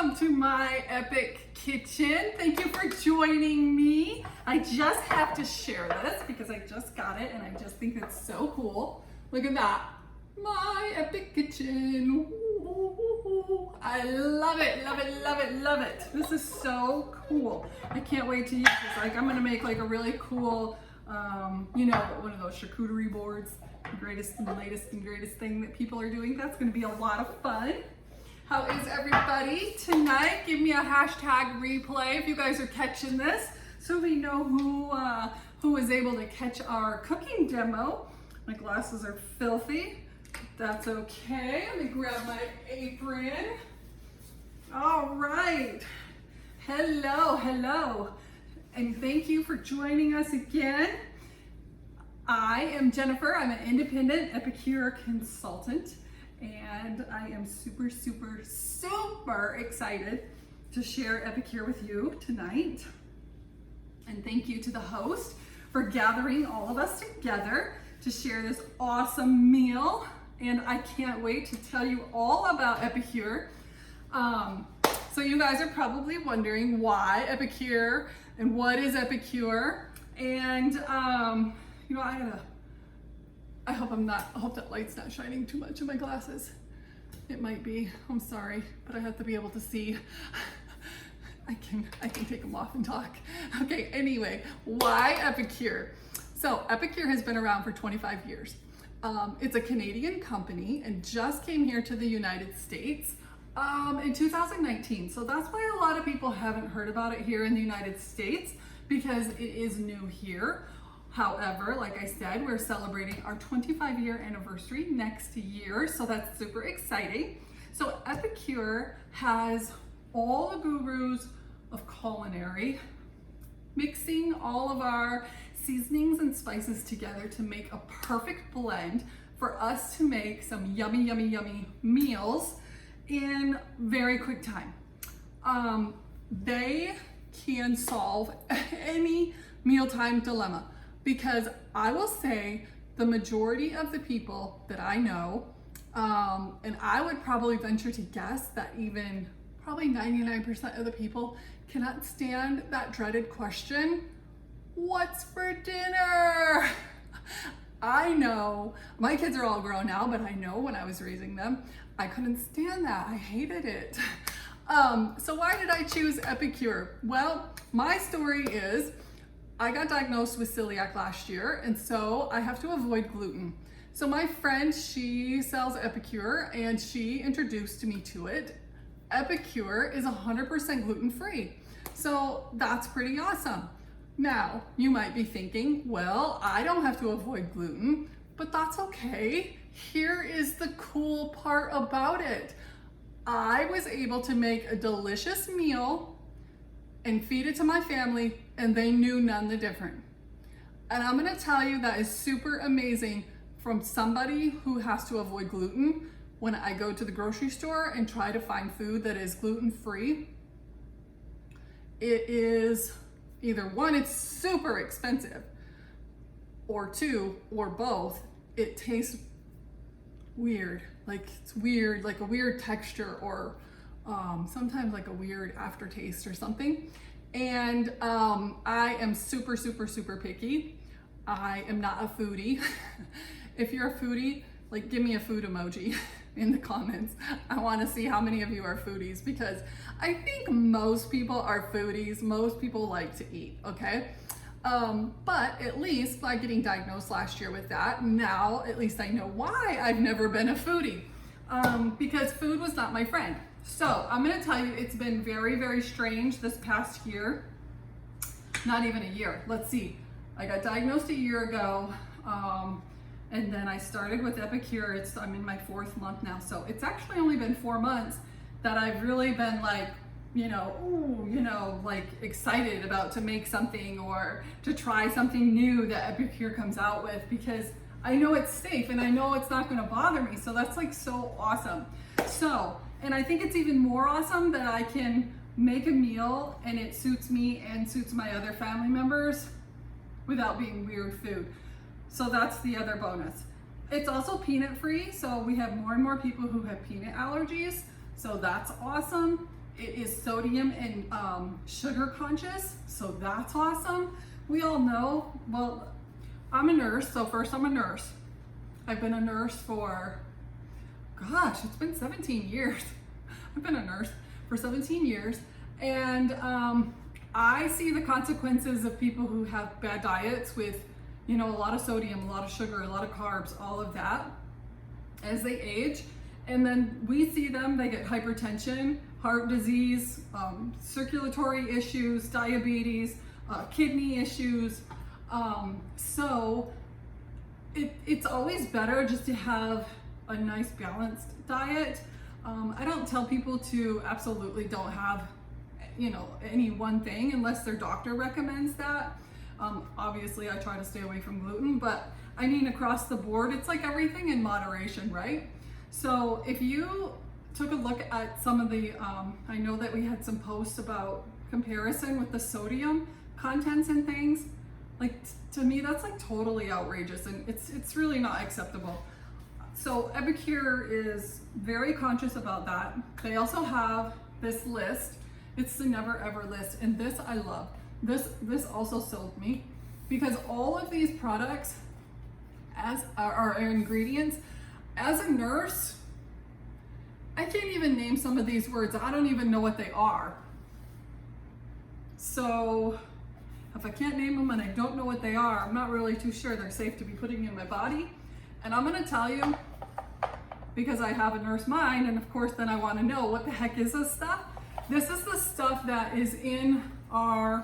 welcome to my epic kitchen. Thank you for joining me. I just have to share this because I just got it and I just think it's so cool. Look at that, my epic kitchen. Ooh, I love it, love it, love it, love it. This is so cool. I can't wait to use this. Like, I'm gonna make like a really cool, one of those charcuterie boards, the greatest and the latest and greatest thing that people are doing. That's gonna be a lot of fun. How is everybody tonight? Give me a hashtag replay if you guys are catching this, so we know who was able to catch our cooking demo. My glasses are filthy. That's okay. Let me grab my apron. All right. Hello, hello. And thank you for joining us again. I am Jennifer. I'm an independent Epicure consultant. And I am super, super, super excited to share Epicure with you tonight. And thank you to the host for gathering all of us together to share this awesome meal. And I can't wait to tell you all about Epicure. So you guys are probably wondering why Epicure and what is Epicure. And I hope that light's not shining too much in my glasses. It might be, I'm sorry, but I have to be able to see. I can take them off and talk. Okay, anyway, why Epicure? So Epicure has been around for 25 years. It's a Canadian company and just came here to the United States in 2019. So that's why a lot of people haven't heard about it here in the United States, because it is new here. However, like I said, we're celebrating our 25-year anniversary next year, so that's super exciting. So Epicure has all the gurus of culinary, mixing all of our seasonings and spices together to make a perfect blend for us to make some yummy, yummy, yummy meals in very quick time. They can solve any mealtime dilemma. Because I will say the majority of the people that I know, and I would probably venture to guess that even probably 99% of the people cannot stand that dreaded question, what's for dinner? I know, my kids are all grown now, but I know when I was raising them, I couldn't stand that. I hated it. So why did I choose Epicure? Well, my story is, I got diagnosed with celiac last year, and so I have to avoid gluten. So my friend, she sells Epicure, and she introduced me to it. Epicure is 100% gluten-free. So that's pretty awesome. Now, you might be thinking, well, I don't have to avoid gluten, but that's okay. Here is the cool part about it. I was able to make a delicious meal and feed it to my family, and they knew none the different. And I'm gonna tell you that is super amazing from somebody who has to avoid gluten. When I go to the grocery store and try to find food that is gluten-free, it is either one, it's super expensive, or two, or both, it tastes weird. Like it's weird, like a weird texture, or sometimes like a weird aftertaste or something. And I am super, super, super picky. I am not a foodie. If you're a foodie, like give me a food emoji in the comments. I want to see how many of you are foodies, because I think most people are foodies. Most people like to eat, okay? But at least by getting diagnosed last year with that, now at least I know why I've never been a foodie, because food was not my friend. So I'm gonna tell you, it's been very, very strange this past year. Not even a year. Let's see. I got diagnosed a year ago, and then I started with Epicure. I'm in my 4th month now, so it's actually only been 4 months that I've really been like, like excited about to make something or to try something new that Epicure comes out with, because I know it's safe and I know it's not gonna bother me. So that's like so awesome. And I think it's even more awesome that I can make a meal and it suits me and suits my other family members without being weird food. So that's the other bonus. It's also peanut free, so we have more and more people who have peanut allergies, so that's awesome. It is sodium and sugar conscious, so that's awesome. We all know, well, I'm a nurse, so first I'm a nurse. I've been a nurse for, gosh, it's been 17 years. I've been a nurse for 17 years, and I see the consequences of people who have bad diets with, you know, a lot of sodium, a lot of sugar, a lot of carbs, all of that as they age. And then we see them, they get hypertension, heart disease, circulatory issues, diabetes, kidney issues. So it's always better just to have a nice balanced diet. I don't tell people to absolutely don't have, you know, any one thing unless their doctor recommends that. Obviously I try to stay away from gluten, but I mean across the board, it's like everything in moderation, right? So if you took a look at some of the, I know that we had some posts about comparison with the sodium contents and things, like to me that's like totally outrageous, and it's really not acceptable. So Epicure is very conscious about that. They also have this list. It's the never ever list, and this I love. This also sold me, because all of these products as are ingredients. As a nurse, I can't even name some of these words. I don't even know what they are. So if I can't name them and I don't know what they are, I'm not really too sure they're safe to be putting in my body. And I'm gonna tell you, because I have a nurse mind, and of course then I wanna know what the heck is this stuff. This is the stuff that is in our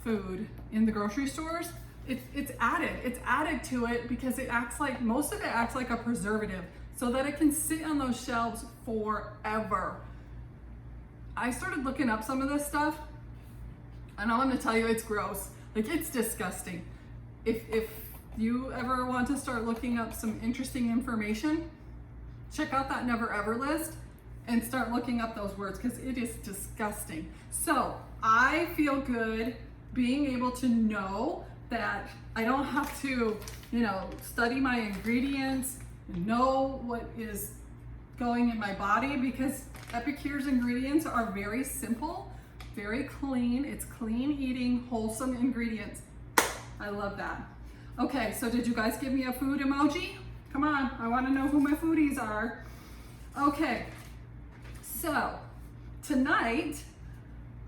food in the grocery stores. It's added to it because it acts like, most of it acts like a preservative so that it can sit on those shelves forever. I started looking up some of this stuff, and I'm gonna tell you, it's gross. Like, it's disgusting. If you ever want to start looking up some interesting information, check out that never ever list and start looking up those words, because it is disgusting. So I feel good being able to know that I don't have to, you know, study my ingredients, know what is going in my body, because Epicure's ingredients are very simple, very clean. It's clean eating, wholesome ingredients. I love that. Okay, so did you guys give me a food emoji? Come on, I want to know who my foodies are. Okay, so tonight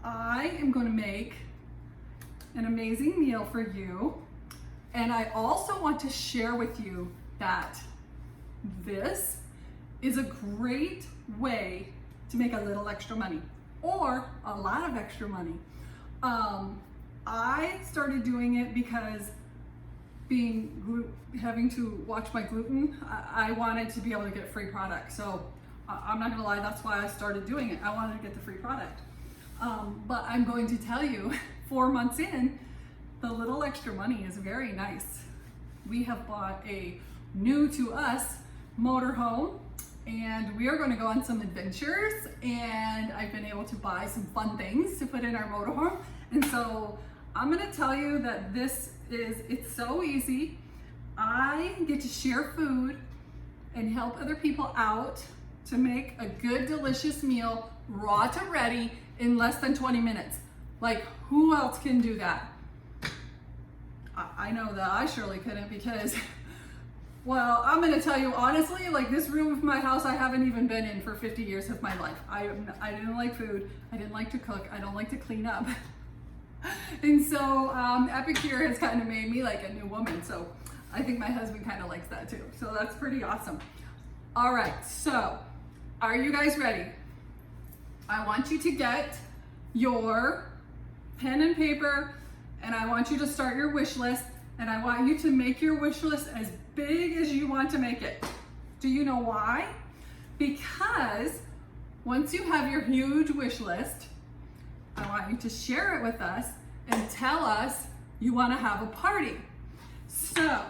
I am going to make an amazing meal for you, and I also want to share with you that this is a great way to make a little extra money or a lot of extra money. I started doing it because having to watch my gluten, I wanted to be able to get free product. So I'm not gonna lie, that's why I started doing it. I wanted to get the free product. But I'm going to tell you, 4 months in, the little extra money is very nice. We have bought a new to us motorhome, and we are going to go on some adventures, and I've been able to buy some fun things to put in our motorhome. And so I'm going to tell you that it's so easy. I get to share food and help other people out to make a good, delicious meal, raw to ready, in less than 20 minutes. Like, who else can do that? I know that I surely couldn't, because, well, I'm gonna tell you honestly, like, this room of my house I haven't even been in for 50 years of my life. I didn't like food, I didn't like to cook, I don't like to clean up. And so Epicure has kind of made me like a new woman, so I think my husband kind of likes that too. So that's pretty awesome. All right, so are you guys ready? I want you to get your pen and paper, and I want you to start your wish list, and I want you to make your wish list as big as you want to make it. Do you know why? Because once you have your huge wish list, I want you to share it with us and tell us you want to have a party. So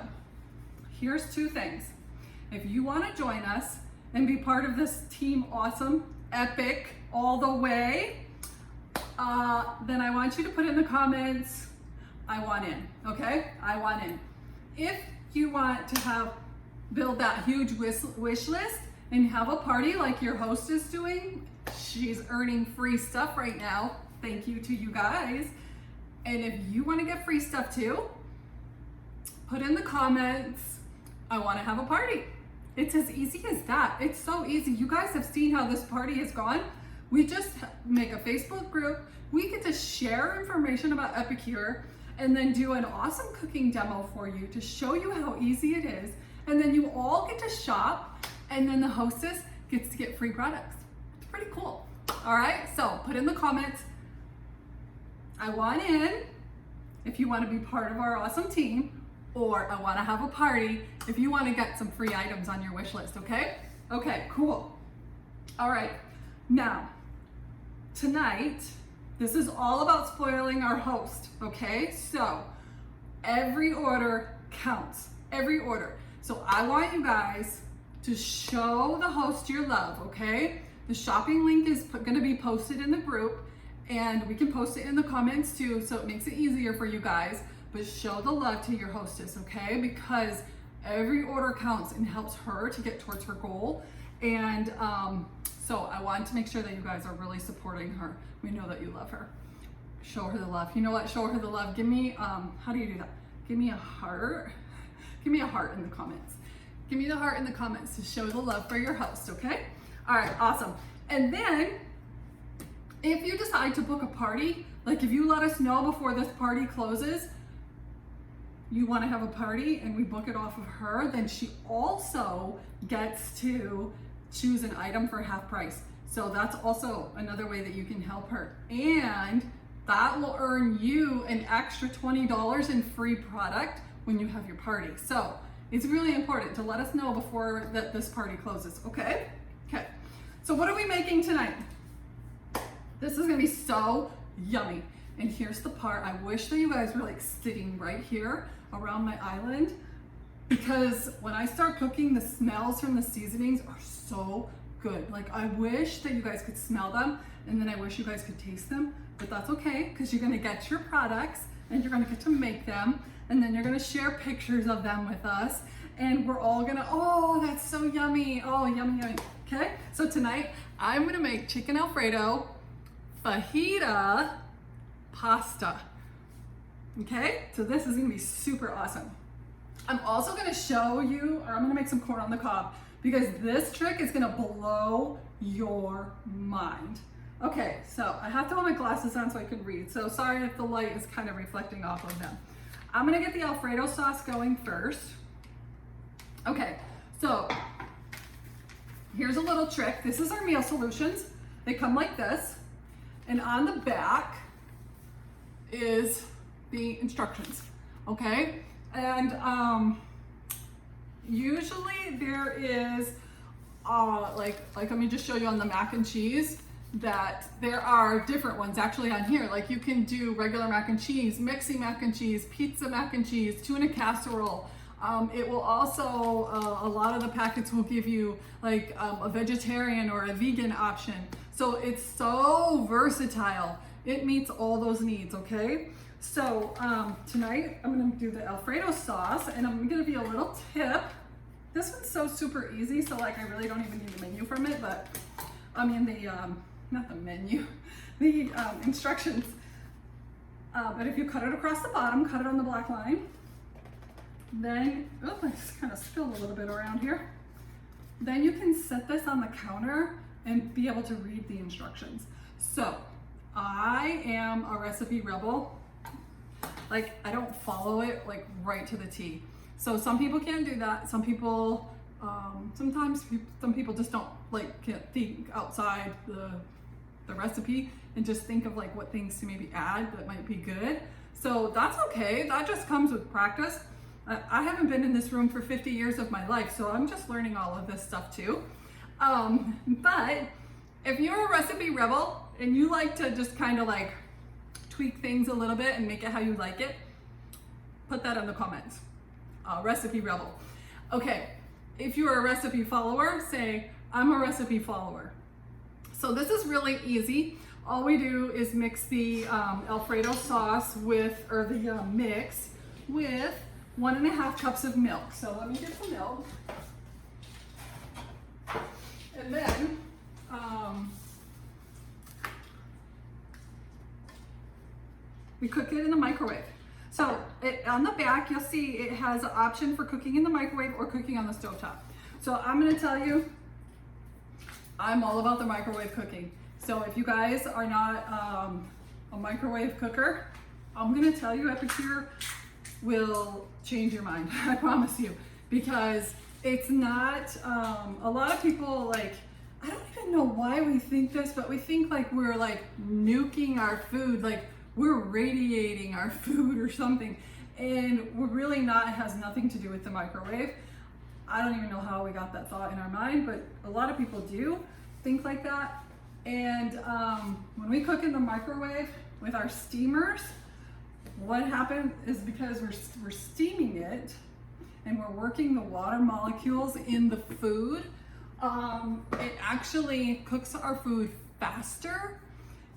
here's 2 things. If you want to join us and be part of this team awesome, epic, all the way, then I want you to put in the comments, I want in, okay? I want in. If you want to build that huge wish list and have a party like your host is doing. She's earning free stuff right now. Thank you to you guys. And if you want to get free stuff too, put in the comments, I want to have a party. It's as easy as that. It's so easy. You guys have seen how this party has gone. We just make a Facebook group. We get to share information about Epicure and then do an awesome cooking demo for you to show you how easy it is. And then you all get to shop, and then the hostess gets to get free products. It's pretty cool. All right, so put in the comments, I want in if you want to be part of our awesome team, or I want to have a party if you want to get some free items on your wish list, okay? Okay, cool. All right, now, tonight, this is all about spoiling our host, okay? So, every order counts, every order. So I want you guys to show the host your love, okay? The shopping link is gonna be posted in the group, and we can post it in the comments too, so it makes it easier for you guys. But show the love to your hostess, okay? Because every order counts and helps her to get towards her goal. And so I wanted to make sure that you guys are really supporting her. We know that you love her. Show her the love. You know what? Show her the love. Give me, how do you do that? Give me a heart. Give me a heart in the comments. Give me the heart in the comments to show the love for your host, okay? All right, awesome. And then, if you decide to book a party, like if you let us know before this party closes, you want to have a party and we book it off of her, then she also gets to choose an item for half price. So that's also another way that you can help her. And that will earn you an extra $20 in free product when you have your party. So it's really important to let us know before this party closes, okay? Okay, so what are we making tonight? This is gonna be so yummy. And here's the part, I wish that you guys were like sitting right here around my island, because when I start cooking, the smells from the seasonings are so good. Like I wish that you guys could smell them, and then I wish you guys could taste them, but that's okay, because you're gonna get your products and you're gonna get to make them, and then you're gonna share pictures of them with us, and we're all gonna, oh, that's so yummy. Oh, yummy, yummy. Okay, so tonight I'm gonna make chicken Alfredo fajita pasta. Okay, so this is gonna be super awesome. I'm also gonna show you, or I'm gonna make some corn on the cob, because this trick is gonna blow your mind. Okay, so I have to have my glasses on so I can read, so sorry if the light is kind of reflecting off of them. I'm gonna get the Alfredo sauce going first. Okay, so here's a little trick. This is our meal solutions. They come like this, and on the back is the instructions, okay? And usually there is, like let me just show you on the mac and cheese, that there are different ones actually on here. Like you can do regular mac and cheese, mixy mac and cheese, pizza mac and cheese, tuna casserole. It will also, a lot of the packets will give you like a vegetarian or a vegan option. So it's so versatile. It meets all those needs, okay? So tonight I'm gonna do the Alfredo sauce, and I'm gonna be a little tip. This one's so super easy, so like I really don't even need the menu from it, but I mean the, not the menu, the instructions. But if you cut it across the bottom, cut it on the black line, then, oh, I just kind of spilled a little bit around here. Then you can set this on the counter and be able to read the instructions. So I am a recipe rebel. Like I don't follow it like right to the T. So some people can't do that. Some people, some people just don't can't think outside the recipe and just think of like what things to maybe add that might be good. So that's okay. That just comes with practice. I haven't been in this room for 50 years of my life, so I'm just learning all of this stuff too. But if you're a recipe rebel and you like to just kind of like tweak things a little bit and make it how you like it, put that in the comments. Recipe rebel. Okay, if you're a recipe follower, say, I'm a recipe follower. So this is really easy. All we do is mix the Alfredo sauce with, or the mix with 1.5 cups of milk. So let me get some milk. we cook it in the microwave. So on the back, you'll see it has an option for cooking in the microwave or cooking on the stovetop. So I'm gonna tell you, I'm all about the microwave cooking. So if you guys are not a microwave cooker, I'm gonna tell you Epicure will change your mind, I promise you. Because it's not, a lot of people like, I don't even know why we think this, but we think like we're like nuking our food, like we're radiating our food or something. And we're really not, it has nothing to do with the microwave. I don't even know how we got that thought in our mind, but a lot of people do think like that. And when we cook in the microwave with our steamers, what happens is because we're steaming it and we're working the water molecules in the food, it actually cooks our food faster.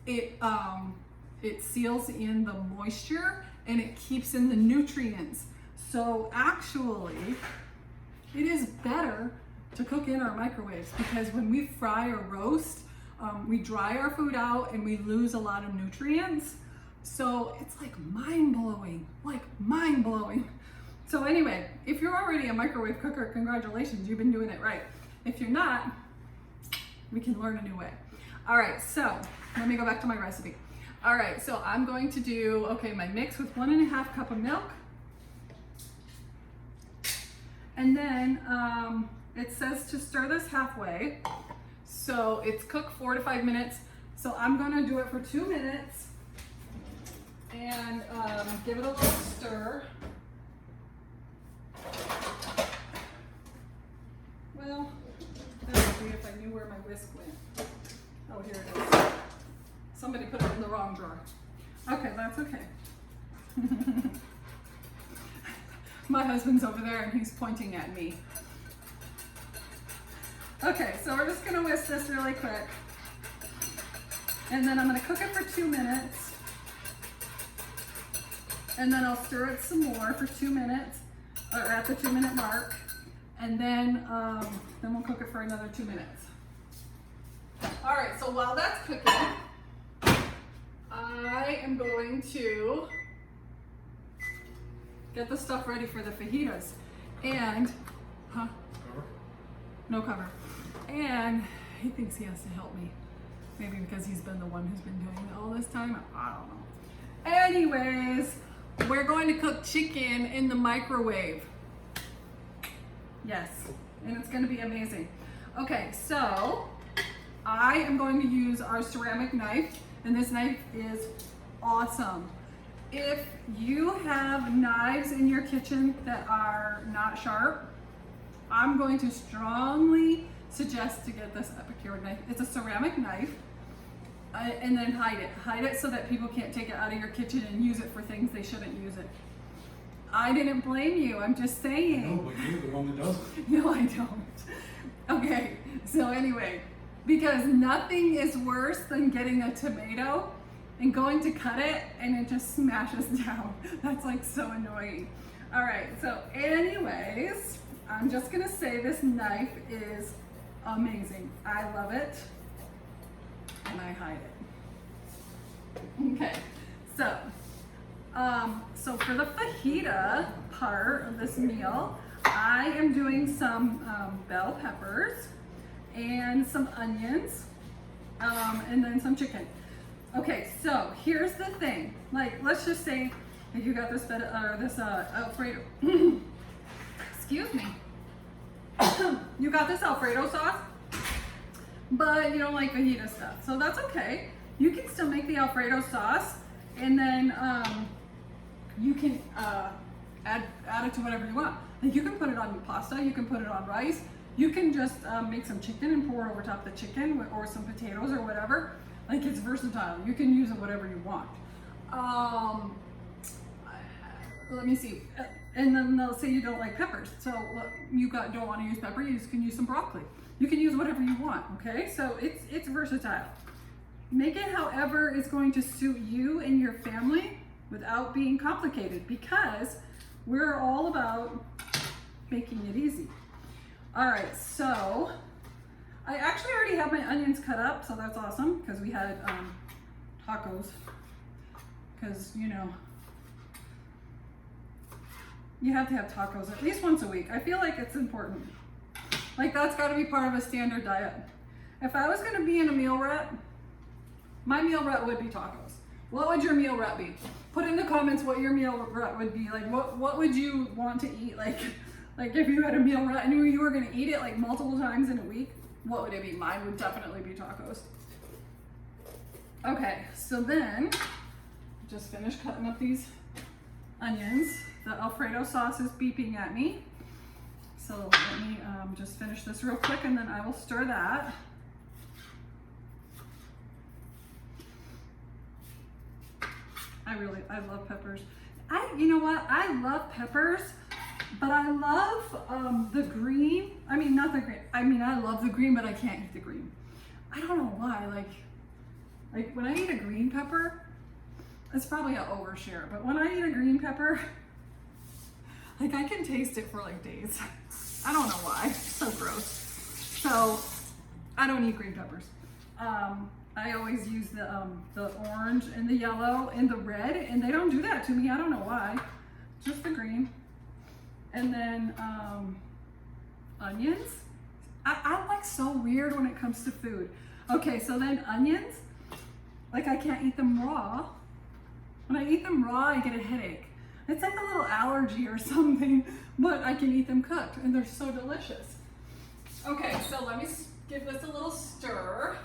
It seals in the moisture and it keeps in the nutrients. So actually, it is better to cook in our microwaves because when we fry or roast, we dry our food out and we lose a lot of nutrients. So it's like mind-blowing, like mind-blowing. So anyway, if you're already a microwave cooker, congratulations, you've been doing it right. If you're not, we can learn a new way. All right, so let me go back to my recipe. All right, so I'm going to do, okay, my mix with 1.5 cups of milk. And then it says to stir this halfway. So it's cooked 4 to 5 minutes. So I'm gonna do it for 2 minutes and give it a little stir. Well, that would be if I knew where my whisk went. Oh, here it is. Somebody put it in the wrong drawer. Okay, that's okay. My husband's over there and he's pointing at me. Okay, so we're just gonna whisk this really quick. And then I'm gonna cook it for 2 minutes. And then I'll stir it some more for 2 minutes, or at the 2 minute mark. And then we'll cook it for another 2 minutes. All right, so while that's cooking, I am going to get the stuff ready for the fajitas. And, no cover. And he thinks he has to help me. Maybe because he's been the one who's been doing it all this time. I don't know. Anyways, we're going to cook chicken in the microwave. Yes, and it's going to be amazing. Okay, so I am going to use our ceramic knife, and this knife is awesome. If you have knives in your kitchen that are not sharp, I'm going to strongly suggest to get this Epicure knife. It's a ceramic knife, and then hide it. Hide it so that people can't take it out of your kitchen and use it for things they shouldn't use it. I didn't blame you, I'm just saying. No, but you're the one that does it. No, I don't. Okay, so anyway, because nothing is worse than getting a tomato and going to cut it and it just smashes down. That's like so annoying. All right, so anyways, I'm just gonna say this knife is amazing. I love it, and I hide it. Okay, so for the fajita part of this meal, I am doing some bell peppers and some onions, and then some chicken. Okay, so here's the thing. Like, let's just say if you got this Alfredo. Excuse me. You got this Alfredo sauce, but you don't like fajita stuff, so that's okay. You can still make the Alfredo sauce, and then you can add it to whatever you want. Like, you can put it on pasta, you can put it on rice, you can just make some chicken and pour it over top of the chicken, or some potatoes or whatever. Like, it's versatile. You can use it whatever you want. Let me see. And then they'll say you don't like peppers. So you don't want to use pepper, you can use some broccoli. You can use whatever you want, okay? So it's versatile. Make it however is going to suit you and your family without being complicated, because we're all about making it easy. All right, so I actually already have my onions cut up, so that's awesome, because we had tacos because you know, you have to have tacos at least once a week. I feel like it's important. Like that's got to be part of a standard diet. If I was going to be in a meal rep, my meal rep would be tacos. What would your meal rep be? Put in the comments what your meal rep would be. Like what would you want to eat? Like if you had a meal rep and you were going to eat it like multiple times in a week, what would it be? Mine would definitely be tacos. Okay, so then just finished cutting up these onions. The Alfredo sauce is beeping at me. So let me just finish this real quick and then I will stir that. I love peppers. You know what? I love peppers, but I love the green. I mean, not the green. I mean, I love the green, but I can't eat the green. I don't know why. Like when I eat a green pepper, it's probably an overshare, but when I eat a green pepper, like I can taste it for like days. I don't know why. It's so gross. So I don't eat green peppers. I always use the orange and the yellow and the red, and they don't do that to me. I don't know why. Just the green. And then onions. I'm like so weird when it comes to food. Okay, so then onions, like I can't eat them raw. When I eat them raw, I get a headache. It's like a little allergy or something, but I can eat them cooked and they're so delicious. Okay, so let me give this a little stir.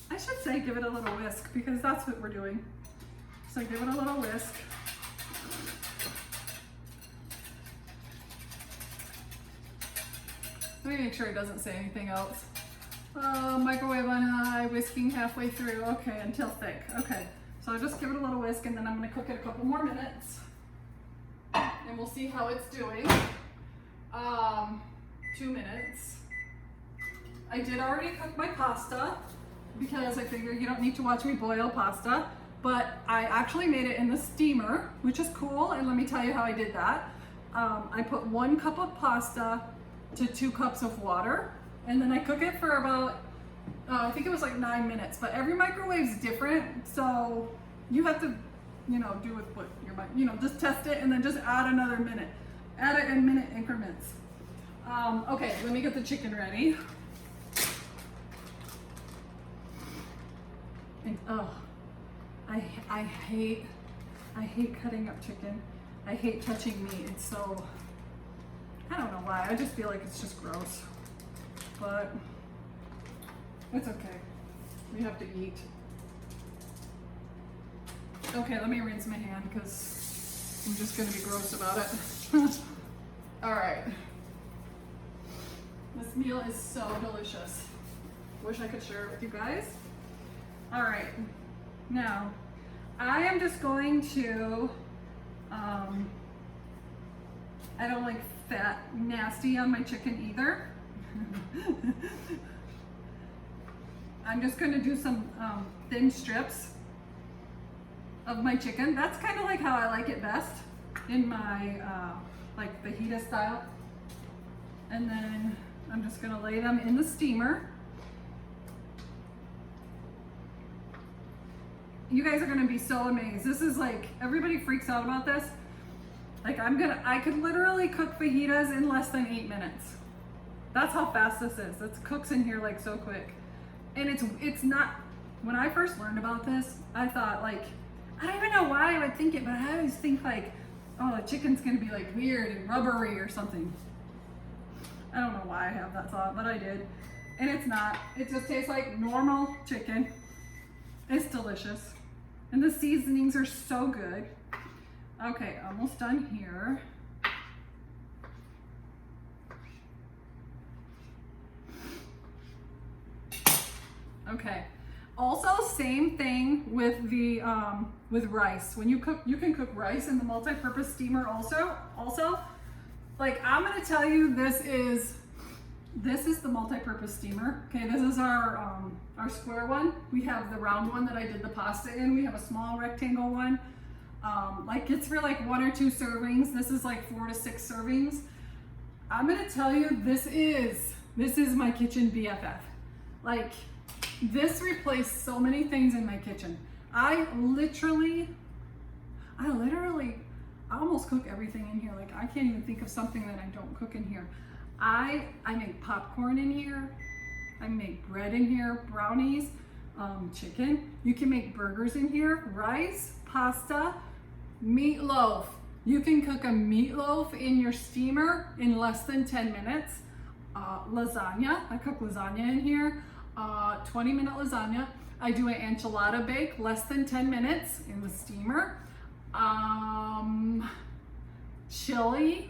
I should say give it a little whisk because that's what we're doing. So give it a little whisk. Let me make sure it doesn't say anything else. Microwave on high, whisking halfway through. Okay, until thick. Okay, so I'll just give it a little whisk and then I'm gonna cook it a couple more minutes. And we'll see how it's doing. 2 minutes. I did already cook my pasta because I figured you don't need to watch me boil pasta, but I actually made it in the steamer, which is cool, and let me tell you how I did that. I put 1 cup of pasta to 2 cups of water, and then I cook it for about, I think it was like 9 minutes, but every microwave's different, so you have to, you know, do with what your, you know, just test it and then just add another minute. Add it in minute increments. Okay, let me get the chicken ready. And oh, I hate cutting up chicken. I hate touching meat. It's so, I don't know why. I just feel like it's just gross. But it's okay. We have to eat. Okay, let me rinse my hand because I'm just gonna be gross about it. All right. This meal is so delicious. Wish I could share it with you guys. All right, now I am just going to, I don't like fat, nasty on my chicken either. I'm just gonna do some thin strips of my chicken. That's kind of like how I like it best in my like fajita style. And then I'm just gonna lay them in the steamer. You guys are gonna be so amazed. This is like, everybody freaks out about this. Like I could literally cook fajitas in less than 8 minutes. That's how fast this is. It cooks in here like so quick. And it's not, when I first learned about this, I thought like, I don't even know why I would think it, but I always think like, oh, the chicken's gonna be like weird and rubbery or something. I don't know why I have that thought, but I did. And it's not. It just tastes like normal chicken. It's delicious. And the seasonings are so good. Okay, almost done here. Okay. Also, same thing with the with rice. When you cook, you can cook rice in the multi-purpose steamer also. Like I'm gonna tell you, this is the multi-purpose steamer. Okay, this is our square one. We have the round one that I did the pasta in. We have a small rectangle one. Like it's for like 1 or 2 servings. This is like 4 to 6 servings. I'm gonna tell you, this is my kitchen BFF. Like this replaced so many things in my kitchen. I literally I almost cook everything in here. Like I can't even think of something that I don't cook in here. I make popcorn in here. I make bread in here, brownies, chicken. You can make burgers in here, rice, pasta, meatloaf. You can cook a meatloaf in your steamer in less than 10 minutes. Lasagna, I cook lasagna in here, 20-minute lasagna. I do an enchilada bake, less than 10 minutes in the steamer. Chili,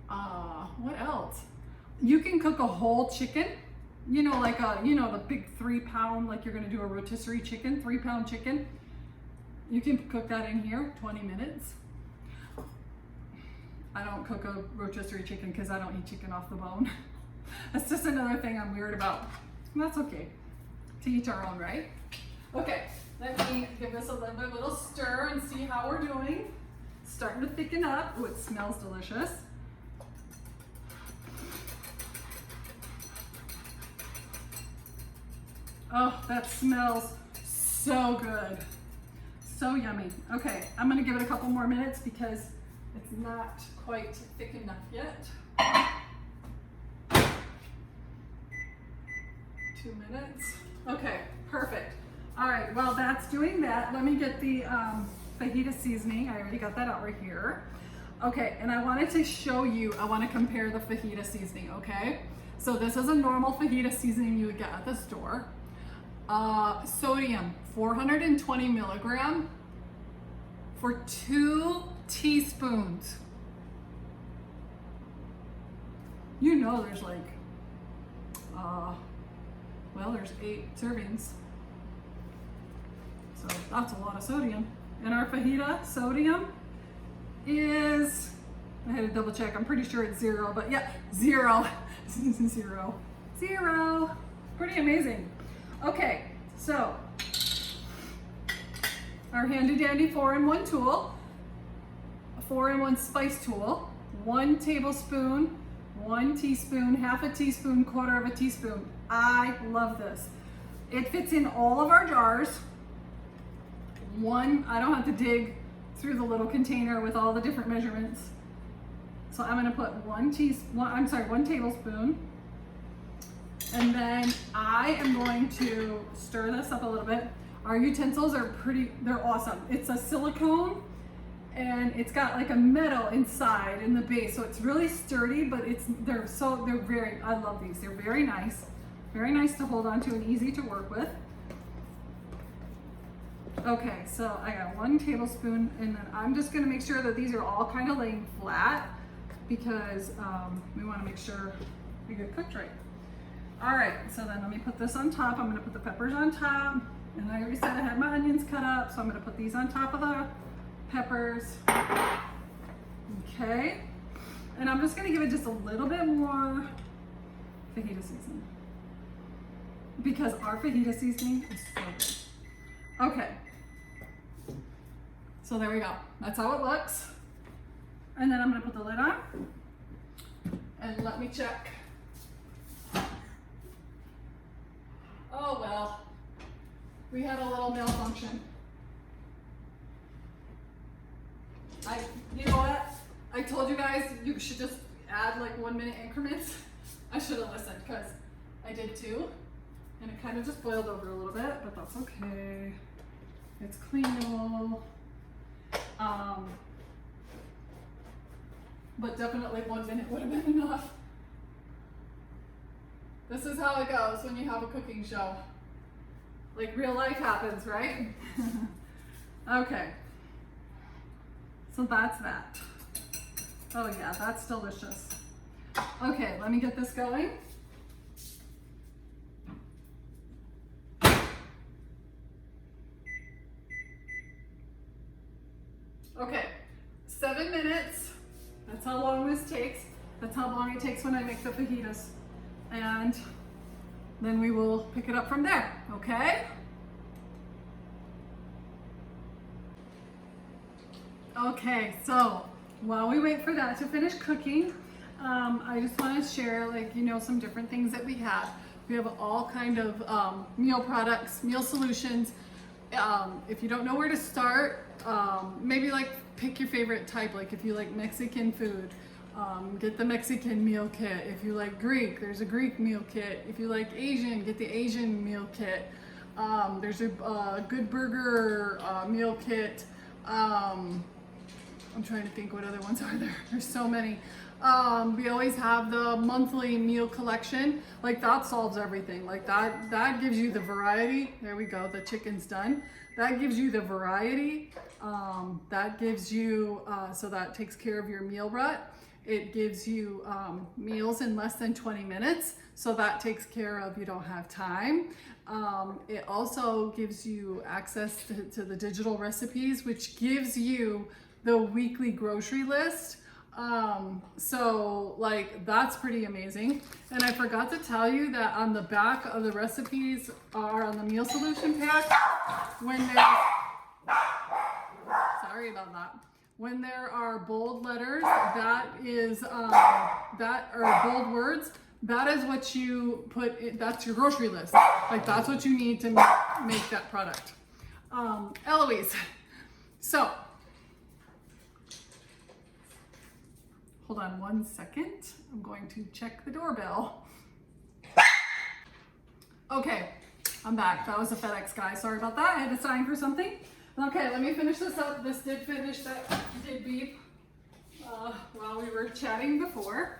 what else? You can cook a whole chicken, you know, like the big 3-pound, like you're gonna do a rotisserie chicken, 3-pound chicken. You can cook that in here, 20 minutes. I don't cook a rotisserie chicken because I don't eat chicken off the bone. That's just another thing I'm weird about. And that's okay. To each our own, right? Okay, let me give this a little stir and see how we're doing. Starting to thicken up. Oh, it smells delicious. Oh, that smells so good. So yummy. Okay, I'm gonna give it a couple more minutes because it's not quite thick enough yet. 2 minutes. Okay, perfect. All right, while that's doing that, let me get the fajita seasoning. I already got that out right here. Okay, and I wanted to show you, I want to compare the fajita seasoning, okay? So this is a normal fajita seasoning you would get at the store. Sodium, 420 milligram for 2 teaspoons. You know there's like, well, there's 8 servings. So that's a lot of sodium. And our fajita sodium is, I had to double check, I'm pretty sure it's 0, but yeah, 0. 0. Pretty amazing. Okay, so our handy dandy 4-in-1 tool, a 4-in-1 spice tool, 1 tablespoon, 1 teaspoon, half a teaspoon, quarter of a teaspoon. I love this. It fits in all of our jars. I don't have to dig through the little container with all the different measurements. So I'm gonna put 1 tablespoon. And then I am going to stir this up a little bit. Our utensils are they're awesome. It's a silicone and it's got like a metal inside in the base. So it's really sturdy, but I love these. They're very nice. Very nice to hold on to and easy to work with. Okay, so I got 1 tablespoon and then I'm just gonna make sure that these are all kind of laying flat because we wanna make sure we get cooked right. All right, so then let me put this on top. I'm gonna put the peppers on top. And I already said I had my onions cut up, so I'm gonna put these on top of the peppers. Okay, and I'm just gonna give it just a little bit more fajita seasoning because our fajita seasoning is so good. Okay, so there we go. That's how it looks. And then I'm gonna put the lid on and let me check. Oh well, we had a little malfunction. You know what? I told you guys you should just add like 1-minute increments. I should have listened because I did too. And it kind of just boiled over a little bit, but that's okay. It's cleanable. But definitely 1 minute would have been enough. This is how it goes when you have a cooking show. Like real life happens, right? Okay. So that's that. Oh yeah, that's delicious. Okay, let me get this going. Okay, 7 minutes. That's how long this takes. That's how long it takes when I make the fajitas. And then we will pick it up from there, okay? Okay, so while we wait for that to finish cooking, I just want to share some different things that we have. We have all kind of meal products, meal solutions. If you don't know where to start, maybe like pick your favorite type. Like if you like Mexican food, get the Mexican meal kit. If you like Greek, there's a Greek meal kit. If you like Asian, get the Asian meal kit. There's a Good Burger meal kit. I'm trying to think what other ones are there. There's so many. We always have the monthly meal collection. Like that solves everything. Like that gives you the variety. There we go. The chicken's done. That gives you the variety. That gives you, so that takes care of your meal rut. It gives you meals in less than 20 minutes. So that takes care of you don't have time. It also gives you access to the digital recipes, which gives you the weekly grocery list. So like that's pretty amazing. And I forgot to tell you that on the back of the recipes are on the meal solution pack. When there's, sorry about that. When there are bold letters, that is, that are bold words, that is what you put in, that's your grocery list. Like that's what you need to make that product. Eloise, so, hold on 1 second. I'm going to check the doorbell. Okay, I'm back. That was a FedEx guy. Sorry about that. I had to sign for something. Okay, let me finish this up. This did finish, that did beep while we were chatting before.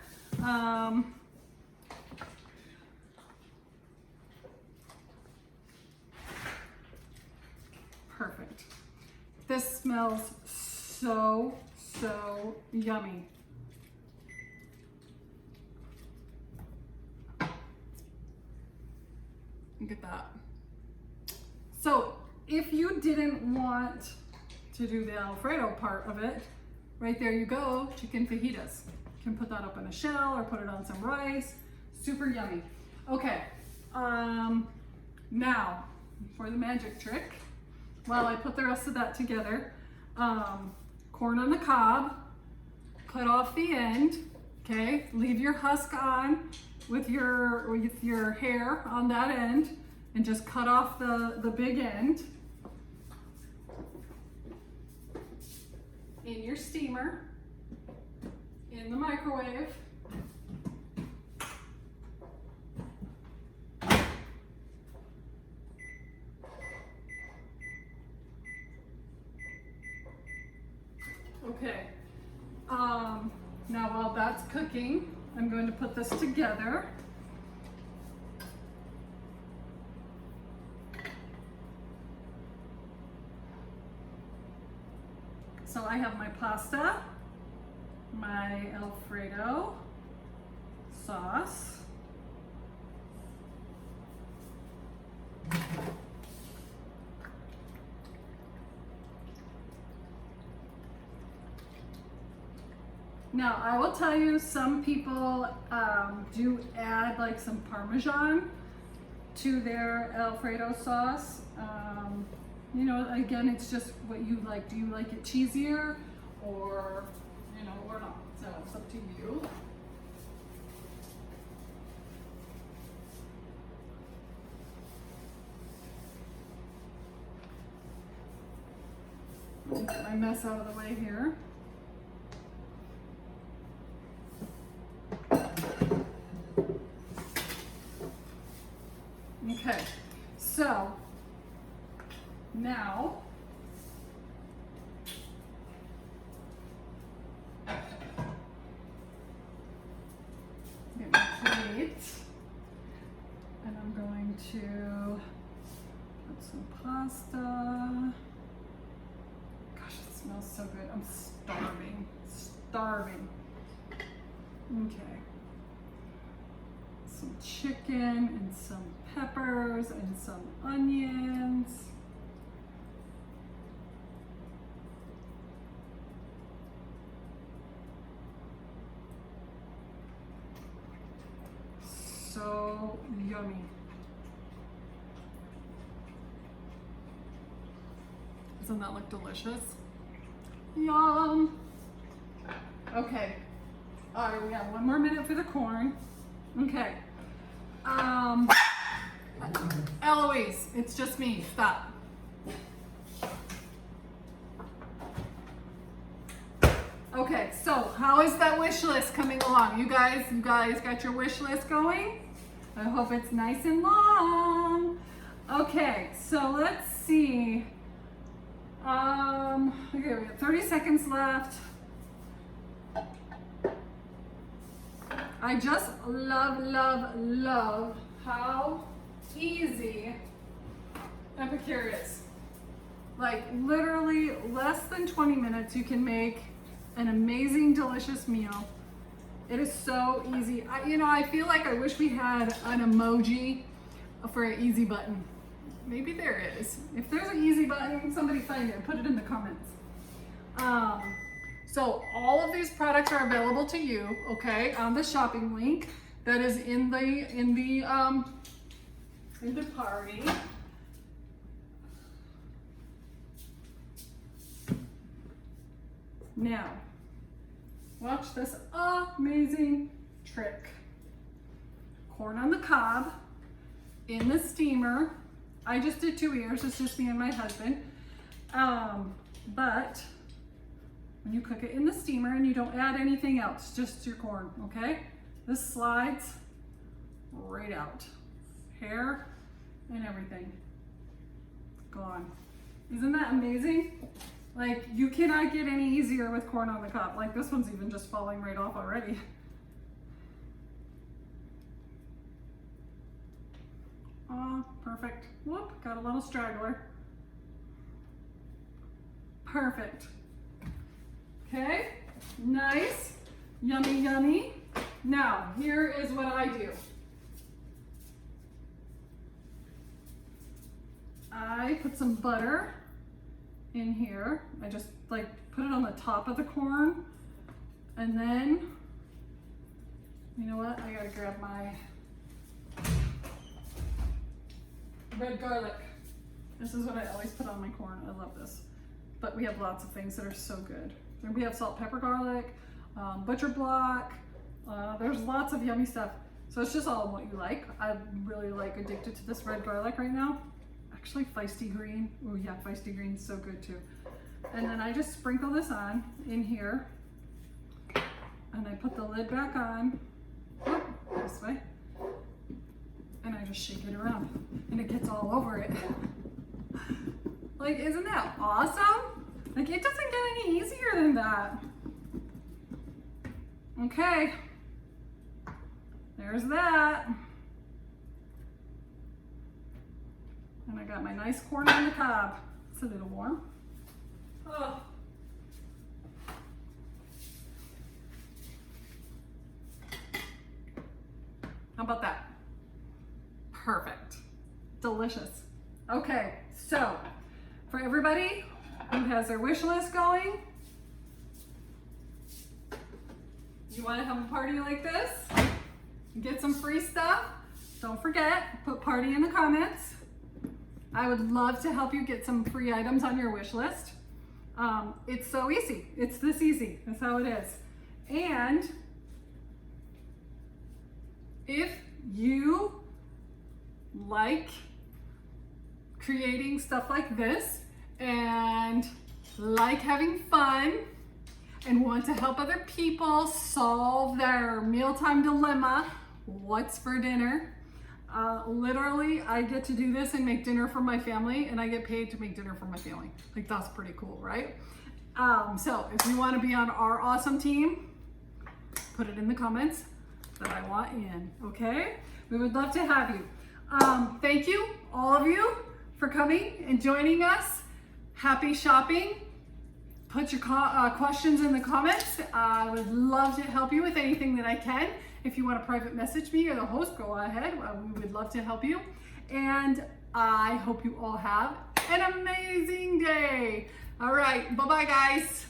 Perfect. This smells so yummy. Look at that. So if you didn't want to do the Alfredo part of it, right there you go, chicken fajitas. You can put that up in a shell or put it on some rice. Super yummy. Okay, now for the magic trick. While I put the rest of that together, corn on the cob, cut off the end, okay? Leave your husk on with your hair on that end and just cut off the big end. In your steamer, in the microwave. Okay, now while that's cooking, I'm going to put this together. So I have my pasta, my Alfredo sauce, now I will tell you, some people do add like some Parmesan to their Alfredo sauce. You know, again, it's just what you like. Do you like it cheesier or, you know, or not? So it's up to you. Get my mess out of the way here. Okay, so now get my plate, and I'm going to put some pasta. Gosh, it smells so good. I'm starving. Okay. Some chicken and some peppers and some onions. So yummy. Doesn't that look delicious? Yum. Okay. All right, we have 1 more minute for the corn. Okay. Eloise, it's just me. Stop. How is that wish list coming along? You guys got your wish list going? I hope it's nice and long. Okay, so let's see. Okay, we got 30 seconds left. I just love how easy Epicure is. Like literally less than 20 minutes you can make an amazing, delicious meal. It is so easy. I feel like I wish we had an emoji for an easy button. Maybe there is. If there's an easy button, somebody find it and put it in the comments. So all of these products are available to you, okay, on the shopping link that is in the party. Now, watch this amazing trick. Corn on the cob in the steamer. I just did 2 ears, it's just me and my husband. But when you cook it in the steamer and you don't add anything else, just your corn, okay? This slides right out. Hair and everything gone. Isn't that amazing? Like, you cannot get any easier with corn on the cob. Like, this one's even just falling right off already. Oh, perfect. Whoop, got a little straggler. Perfect. Okay, nice, yummy, yummy. Now, here is what I do. I put some butter in here. I just like put it on the top of the corn. And then, you know what? I gotta grab my red garlic. This is what I always put on my corn. I love this. But we have lots of things that are so good. And we have salt, pepper, garlic, butcher block. There's lots of yummy stuff. So it's just all what you like. I'm really addicted to this red garlic right now. Actually feisty green. Oh yeah, feisty green is so good too. And then I just sprinkle this on in here. And I put the lid back on. Oh, this way. And I just shake it around. And it gets all over it. Like, isn't that awesome? Like, it doesn't get any easier than that. Okay. There's that. And I got my nice corn on the cob. It's a little warm. Oh. How about that? Perfect. Delicious. Okay, so for everybody who has their wish list going, you want to have a party like this, get some free stuff, don't forget, put party in the comments. I would love to help you get some free items on your wish list. It's so easy. It's this easy. That's how it is. And if you like creating stuff like this and like having fun and want to help other people solve their mealtime dilemma, what's for dinner? Literally, I get to do this and make dinner for my family, and I get paid to make dinner for my family. Like, that's pretty cool, right? So if you want to be on our awesome team, put it in the comments that I want in, okay? We would love to have you. Thank you, all of you, for coming and joining us. Happy shopping. Put your questions in the comments. I would love to help you with anything that I can. If you want to private message me or the host, go ahead. We would love to help you. And I hope you all have an amazing day. All right, bye-bye, guys.